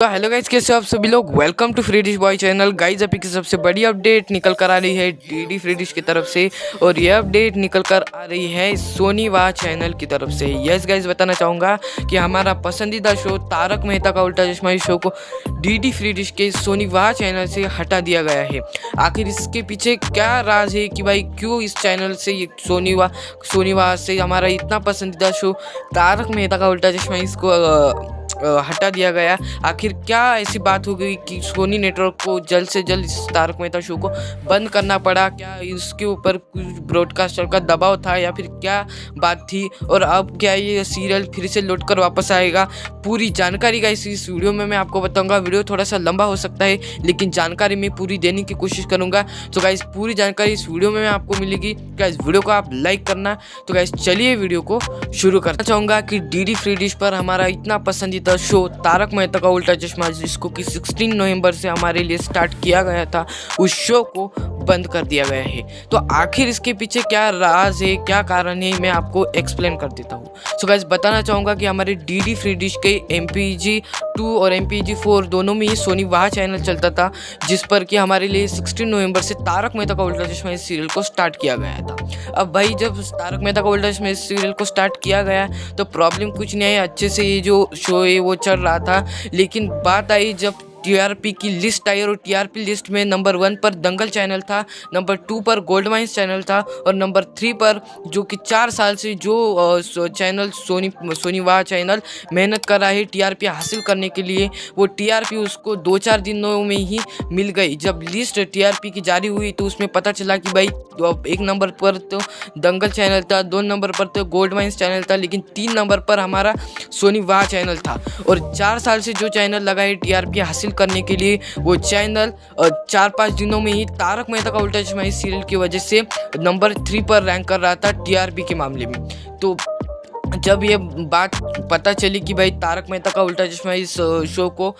Hello guys, कैसे हो आप सभी लोग। Welcome to free dish boy channel. Guys अभी की सबसे बड़ी अपडेट निकल कर आ रही है डीडी फ्री डिश की तरफ से, और यह अपडेट निकल कर आ रही है सोनी वाह चैनल की तरफ से। यस गाइज, बताना चाहूँगा कि हमारा पसंदीदा शो तारक मेहता का उल्टा चश्मा इस शो को डीडी फ्री डिश के सोनी वाह चैनल से हटा दिया गया है। आखिर इसके पीछे क्या राज है कि भाई क्यों इस चैनल से ये सोनी वाह से हमारा इतना पसंदीदा शो तारक मेहता का उल्टा चश्मा इसको हटा दिया गया। आखिर क्या ऐसी बात हो गई कि सोनी नेटवर्क को जल्द से जल्द इस तारक मेहता शो को बंद करना पड़ा? क्या इसके ऊपर कुछ ब्रॉडकास्टर का दबाव था या फिर क्या बात थी, और अब क्या ये सीरियल फिर से लौट कर वापस आएगा? पूरी जानकारी का इस वीडियो में मैं आपको बताऊंगा। वीडियो थोड़ा सा लंबा हो सकता है लेकिन जानकारी मैं पूरी देने की कोशिश करूंगा। तो गाइस पूरी जानकारी इस वीडियो में आपको मिलेगी। गाइस वीडियो को आप लाइक करना। तो गाइस चलिए वीडियो को शुरू करना चाहूँगा कि डीडी फ्री डिश पर हमारा इतना पसंदीदा शो तारक मेहता का उल्टा चश्मा, जिसको कि 16 नवंबर से हमारे लिए स्टार्ट किया गया था, उस शो को बंद कर दिया गया है। तो आखिर इसके पीछे क्या राज है, क्या कारण है, मैं आपको एक्सप्लेन कर देता हूँ। सो गाइस बताना चाहूँगा कि हमारे डीडी फ्री डिश के MPG 2 और MPG 4 दोनों में ही सोनी वाह चैनल चलता था, जिस पर कि हमारे लिए 16 नवंबर से तारक मेहता का उल्टा चश्मा इस सीरियल को स्टार्ट किया गया था। अब भाई जब तारक मेहता का उल्टा चश्मा इस सीरियल को स्टार्ट किया गया तो प्रॉब्लम कुछ नहीं है, अच्छे से ये जो शो है वो चल रहा था। लेकिन बात आई जब TRP की लिस्ट आई, और TRP लिस्ट में नंबर 1 पर दंगल चैनल था, नंबर 2 पर गोल्ड माइंस चैनल था, और नंबर 3 पर जो कि 4 साल से जो चैनल सोनी वाह चैनल मेहनत कर रहा है TRP हासिल करने के लिए, वो TRP उसको 2-4 दिनों में ही मिल गई। जब लिस्ट TRP की जारी हुई तो उसमें पता चला कि भाई 1 नंबर पर तो दंगल चैनल था, 2 नंबर पर तो गोल्ड माइंस चैनल था, लेकिन 3 नंबर पर हमारा सोनी वाह चैनल था। और 4 साल से जो चैनल लगा है TRP हासिल करने के लिए, वो चैनल 4-5 दिनों में ही तारक मेहता का उल्टा चश्मा इस सीरियल की वजह से नंबर 3 पर रैंक कर रहा था TRP के मामले में। तो जब ये बात पता चली कि भाई तारक मेहता का उल्टा चश्मा इस शो को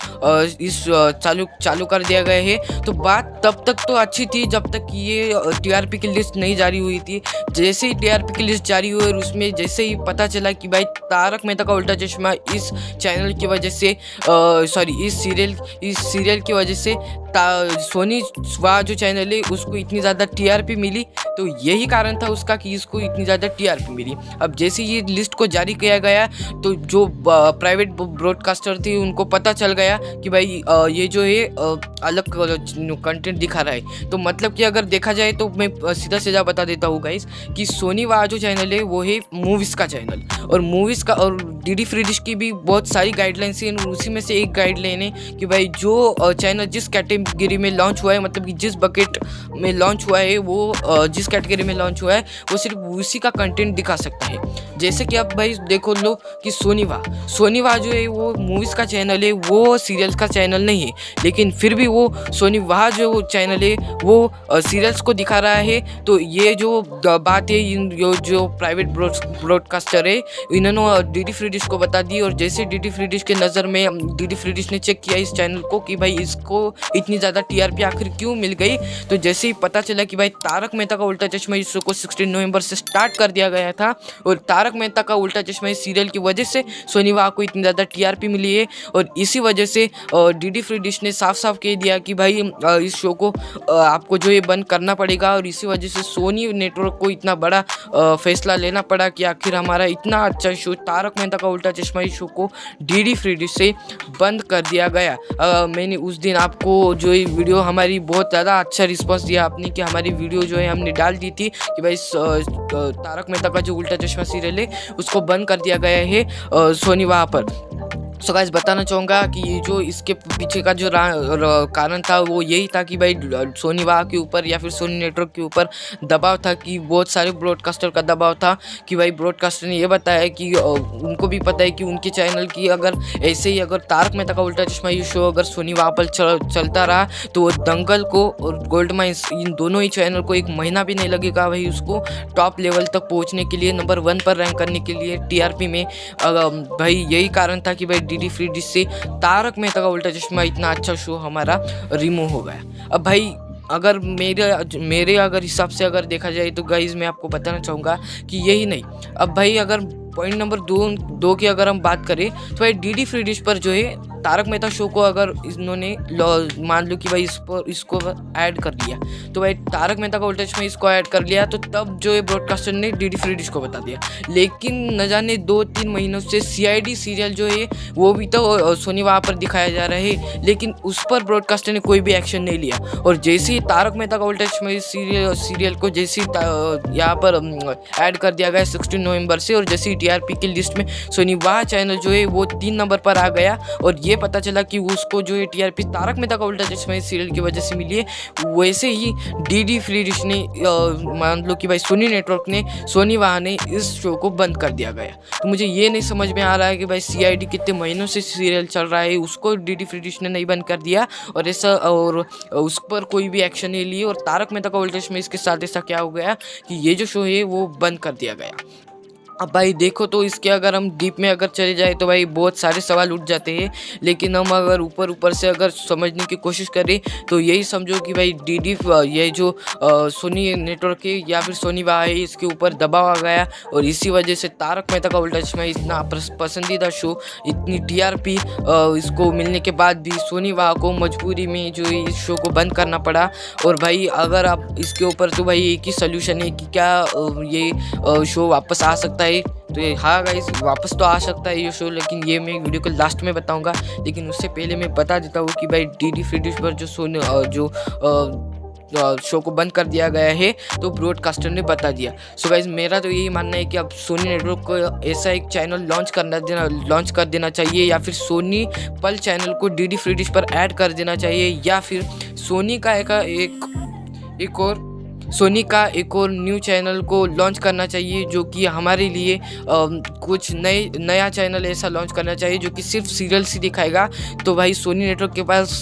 चालू कर दिया गया है, तो बात तब तक तो अच्छी थी जब तक ये TRP की लिस्ट नहीं जारी हुई थी। जैसे ही TRP की लिस्ट जारी हुई और उसमें जैसे ही पता चला कि भाई तारक मेहता का उल्टा चश्मा इस चैनल की वजह से इस सीरियल की वजह से सोनी वाह जो चैनल है उसको इतनी ज़्यादा TRP मिली, तो यही कारण था उसका कि इसको इतनी ज़्यादा TRP मिली। अब जैसे ये लिस्ट को जारी किया गया तो जो प्राइवेट ब्रॉडकास्टर थी उनको पता चल गया कि भाई ये जो है अलग कंटेंट दिखा रहा है। तो मतलब कि अगर देखा जाए तो मैं सीधा बता देता हूँ गाइस कि सोनी वाह जो चैनल है वो है मूवीज़ का चैनल, और मूवीज़ का और डीडी फ्री डिश की भी बहुत सारी गाइडलाइंस हैं। उसी में से एक गाइडलाइन है कि भाई जो चैनल जिस कैटेगरी में लॉन्च हुआ है, मतलब कि जिस बकेट में लॉन्च हुआ है, वो जिस कैटेगरी में लॉन्च हुआ है वो सिर्फ उसी का कंटेंट दिखा सकता है। जैसे कि अब भाई देखो लो कि सोनी वाह जो है वो मूवीज़ का चैनल है, वो सीरियल्स का चैनल नहीं है, लेकिन फिर भी वो सोनी वाह जो चैनल है वो सीरियल्स को दिखा रहा है। तो ये जो बात है जो प्राइवेट ब्रॉडकास्टर है इन्होंने डीडी फ्री डिश को बता दी, और जैसे डीडी फ्री डिश के नज़र में डीडी फ्री डिश ने चेक किया इस चैनल को कि भाई इसको इतनी ज़्यादा TRP आखिर क्यों मिल गई, तो जैसे ही पता चला कि भाई तारक मेहता का उल्टा चश्मा इस शो को 16 नवंबर से स्टार्ट कर दिया गया था, और तारक मेहता का उल्टा चश्मा इस सीरियल की वजह से सोनी वाह को इतनी ज़्यादा TRP मिली है, और इसी वजह से डीडी फ्री डिश ने साफ कह दिया कि भाई इस शो को आपको जो है बंद करना पड़ेगा। और इसी वजह से सोनी नेटवर्क को इतना बड़ा फैसला लेना पड़ा कि आखिर हमारा इतना अच्छा शो तारक मेहता का उल्टा चश्मा इस शो को डीडी फ्री डिश से बंद कर दिया गया। मैंने उस दिन आपको जो ये वीडियो हमारी बहुत ज़्यादा अच्छा रिस्पांस दिया आपने कि हमारी वीडियो जो है हमने डाल दी थी कि भाई तारक मेहता का जो उल्टा चश्मा सीरियल है उसको बंद कर दिया गया है सोनी वाह पर। सो गाइस बताना चाहूँगा कि ये जो इसके पीछे का जो कारण था वो यही था कि भाई सोनी वाह के ऊपर या फिर सोनी नेटवर्क के ऊपर दबाव था, कि बहुत सारे ब्रॉडकास्टर का दबाव था कि भाई ब्रॉडकास्टर ने ये बताया कि उनको भी पता है कि उनके चैनल की अगर ऐसे ही अगर तारक मेहता का उल्टा चश्मा ये शो अगर सोनी वाह पर चलता रहा तो वो दंगल को और गोल्ड माइंस इन दोनों ही चैनल को 1 महीना भी नहीं लगेगा भाई उसको टॉप लेवल तक पहुँचने के लिए, नंबर 1 पर रैंक करने के लिए TRP में। भाई यही कारण था कि भाई डीडी फ्री डिश से तारक मेहता का उल्टा चश्मा इतना अच्छा शो हमारा रिमूव हो गया। अब भाई अगर मेरे अगर हिसाब से अगर देखा जाए तो गाइज मैं आपको बताना चाहूँगा कि यही नहीं, अब भाई अगर पॉइंट नंबर 2 की अगर हम बात करें तो भाई डीडी फ्री डिश पर जो है तारक मेहता शो को अगर इन्होंने मान लो कि भाई इसको ऐड कर लिया, तो भाई तारक मेहता का उल्टा चश्मा इसको ऐड कर लिया, तो तब जो है ब्रॉडकास्टर ने डीडी फ्री डिश को बता दिया। लेकिन न जाने 2-3 महीनों से सीआईडी सीरियल जो है वो भी तो सोनी वहाँ पर दिखाया जा रहा है, लेकिन उस पर ब्रॉडकास्टर ने कोई भी एक्शन नहीं लिया। और जैसे ही तारक मेहता का उल्टा चश्मा सीरियल को जैसे यहाँ पर ऐड कर दिया गया 16 नवंबर से, और जैसे ही टीआरपी की लिस्ट में सोनी वाह चैनल जो है वो 3 नंबर पर आ गया, और ये पता चला कि उसको जो है टीआरपी तारक मेहता का उल्टा चश्मा सीरियल की वजह से मिली है। वैसे ही डीडी फ्री डिश ने मान लो कि भाई सोनी नेटवर्क ने, सोनी वाह ने इस शो को बंद कर दिया गया। तो मुझे ये नहीं समझ में आ रहा है कि भाई सीआईडी कितने महीनों से सीरियल चल रहा है, उसको डीडी फ्री डिश ने नहीं बंद कर दिया और ऐसा, और उस पर कोई भी एक्शन नहीं लिए, और तारक मेहता का उल्टा चश्मा इसके साथ ऐसा क्या हो गया कि ये जो शो है वो बंद कर दिया गया। अब भाई देखो तो इसके अगर हम डीप में अगर चले जाए तो भाई बहुत सारे सवाल उठ जाते हैं, लेकिन हम अगर ऊपर से अगर समझने की कोशिश करें तो यही समझो कि भाई डीडी ये जो सोनी नेटवर्क है या फिर सोनी वाह है, इसके ऊपर दबाव आ गया, और इसी वजह से तारक मेहता का उल्टा चश्मा इतना पसंदीदा शो, इतनी टीआरपी इसको मिलने के बाद भी सोनी वाह को मजबूरी में जो है इस शो को बंद करना पड़ा। और भाई अगर आप इसके ऊपर तो भाई एक ही सोल्यूशन है कि क्या ये शो वापस आ सकता है। तो ये हाँ गाइस, वापस तो आ सकता है ये शो, लेकिन ये मैं वीडियो के लास्ट में बताऊंगा। लेकिन उससे पहले मैं बता देता हूँ कि भाई डीडी फ्री डिश पर जो सोनी शो को बंद कर दिया गया है, तो ब्रॉडकास्टर ने बता दिया। सो गाइस मेरा तो यही मानना है कि अब सोनी नेटवर्क को ऐसा एक चैनल लॉन्च कर देना चाहिए, या फिर सोनी पल चैनल को डीडी फ्री डिश पर ऐड कर देना चाहिए, या फिर सोनी का एक और न्यू चैनल को लॉन्च करना चाहिए, जो कि हमारे लिए कुछ नया चैनल ऐसा लॉन्च करना चाहिए जो कि सिर्फ सीरियल ही दिखाएगा। तो भाई सोनी नेटवर्क के पास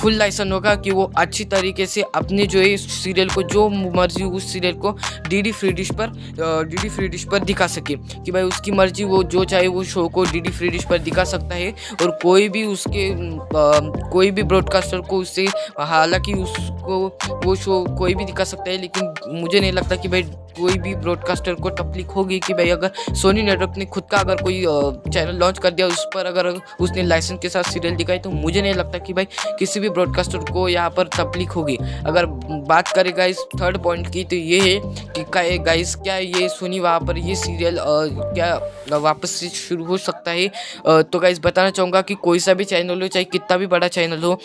फुल लाइसेंस होगा कि वो अच्छी तरीके से अपने जो है सीरियल को, जो मर्जी उस सीरियल को डीडी फ्री डिश पर दिखा सके, कि भाई उसकी मर्जी, वो जो चाहे वो शो को डीडी फ्री डिश पर दिखा सकता है। और कोई भी ब्रॉडकास्टर को उससे, हालांकि उसको वो शो कोई भी दिखा सकता है, लेकिन मुझे नहीं लगता कि भाई कोई भी ब्रॉडकास्टर को तकलीफ होगी कि भाई अगर सोनी नेटवर्क ने खुद का अगर कोई चैनल लॉन्च कर दिया, उस पर अगर उसने लाइसेंस के साथ सीरियल दिखाई, तो मुझे नहीं लगता कि भाई किसी भी ब्रॉडकास्टर को यहाँ पर तकलीफ होगी। अगर बात करें गाइस थर्ड पॉइंट की, तो ये है कि गाइस क्या ये सोनी वहाँ पर ये सीरियल क्या वापस से शुरू हो सकता है। तो गाइस बताना चाहूँगा कि कोई सा भी चैनल हो, चाहे कितना भी बड़ा चैनल हो,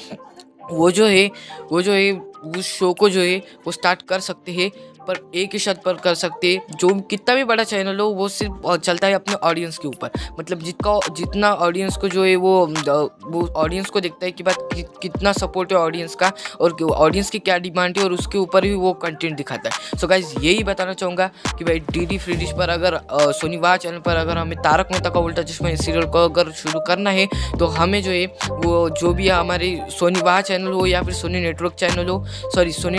वो जो है उस शो को जो है वो स्टार्ट कर सकते हैं, पर एक ही शर्त पर कर सकते हैं। जो कितना भी बड़ा चैनल हो वो सिर्फ चलता है अपने ऑडियंस के ऊपर, मतलब जितना ऑडियंस को जो है वो ऑडियंस को देखता है कि बात कितना सपोर्ट है ऑडियंस का, और ऑडियंस की क्या डिमांड है, और उसके ऊपर भी वो कंटेंट दिखाता है। सो गाइज यही बताना चाहूँगा कि भाई डीडी फ्री डिश पर अगर सोनी वाह चैनल पर अगर हमें तारक मेहता का उल्टा चश्मा सीरियल को अगर शुरू करना है, तो हमें जो है वो जो भी हमारे सोनी वाह चैनल हो या फिर सोनी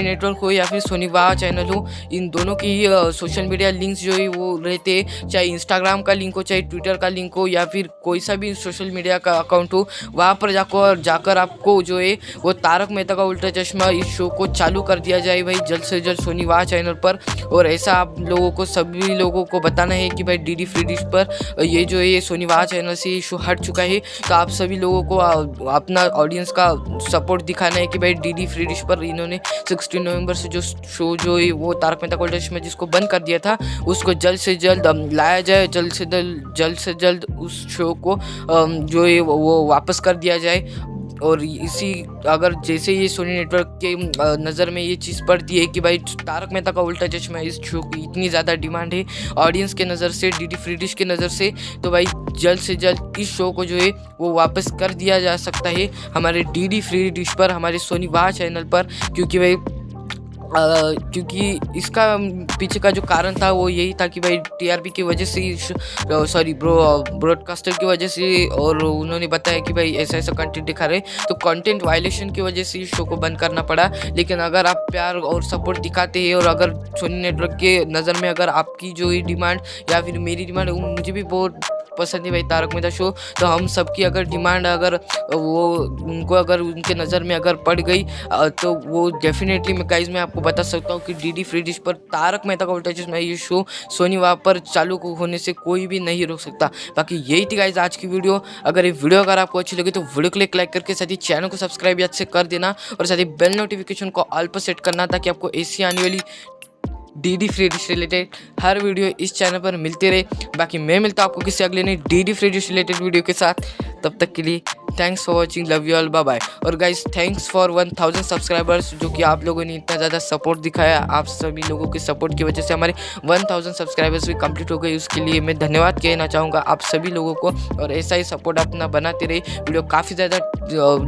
नेटवर्क हो या फिर सोनी वाह चैनल हो, इन दोनों की ही सोशल मीडिया लिंक्स जो है वो रहते हैं, चाहे इंस्टाग्राम का लिंक हो, चाहे ट्विटर का लिंक हो, या फिर कोई सा भी सोशल मीडिया का अकाउंट हो, वहाँ पर जाकर आपको जो है वो तारक मेहता का उल्टा चश्मा इस शो को चालू कर दिया जाए भाई जल्द से जल्द सोनी वाह चैनल पर। और ऐसा आप लोगों को, सभी लोगों को बताना है कि भाई डीडी फ्री डिश पर ये जो है ये सोनी वाह चैनल से शो हट चुका है। तो आप सभी लोगों को अपना ऑडियंस का सपोर्ट दिखाना है कि भाई डीडी फ्री डिश पर इन्होंने 16 नवंबर से जो शो जो है वो तारक मेहता का उल्टा चश्मा जिसको बंद कर दिया था, उसको जल्द से जल्द लाया जाए, जल्द से जल्द उस शो को जो है वो वापस कर दिया जाए। और इसी अगर जैसे ये सोनी नेटवर्क के नज़र में ये चीज़ पड़ती है कि भाई तारक मेहता का उल्टा चश्मा इस शो की इतनी ज़्यादा डिमांड है ऑडियंस के नज़र से, डीडी फ्री डिश के नज़र से, तो भाई जल्द से जल्द इस शो को जो है वो वापस कर दिया जा सकता है हमारे डीडी फ्री डिश पर, हमारे सोनी वाह चैनल पर। क्योंकि इसका पीछे का जो कारण था वो यही था कि भाई टीआरपी की वजह से, ब्रॉडकास्टर की वजह से, और उन्होंने बताया कि भाई ऐसा कंटेंट दिखा रहे, तो कंटेंट वायलेशन की वजह से इस शो को बंद करना पड़ा। लेकिन अगर आप प्यार और सपोर्ट दिखाते हैं, और अगर सोनी नेटवर्क के नज़र में अगर आपकी जो डिमांड या फिर मेरी डिमांड, मुझे भी बहुत पसंद है भाई तारक मेहता शो, तो हम सबकी अगर डिमांड अगर वो उनको अगर उनके नज़र में अगर पड़ गई तो वो डेफिनेटली मैं आपको बता सकता हूँ कि डीडी फ्री डिश पर तारक मेहता का उल्टा चश्मा ये शो सोनी वहाँ पर चालू होने से कोई भी नहीं रोक सकता। बाकी यही थी गाइज आज की वीडियो। अगर ये वीडियो अगर आपको अच्छी लगी तो वीडियो को लाइक करके साथ ही चैनल को सब्सक्राइब याद से कर देना और साथ ही बेल नोटिफिकेशन को ऑल पर सेट करना ताकि आपको ऐसी आने वाली डीडी फ्री डिश रिलेटेड हर वीडियो इस चैनल पर मिलते रहे। बाकी मैं मिलता हूँ आपको किसी अगले नई DD free dish related video के साथ। तब तक के लिए thanks for watching, love you all, bye bye. और गाइस थैंक्स फॉर 1000 सब्सक्राइबर्स, जो कि आप लोगों ने इतना ज़्यादा सपोर्ट दिखाया। आप सभी लोगों के सपोर्ट की वजह से हमारे 1000 सब्सक्राइबर्स भी कंप्लीट हो गए। उसके लिए मैं धन्यवाद कहना चाहूँगा आप सभी लोगों को, और ऐसा ही सपोर्ट अपना बनाते रहे। वीडियो काफ़ी ज़्यादा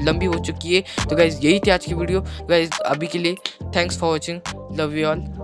लंबी हो चुकी है। तो गाइज़ यही थी आज की वीडियो। गाइज़ अभी के लिए thanks for watching, love you all.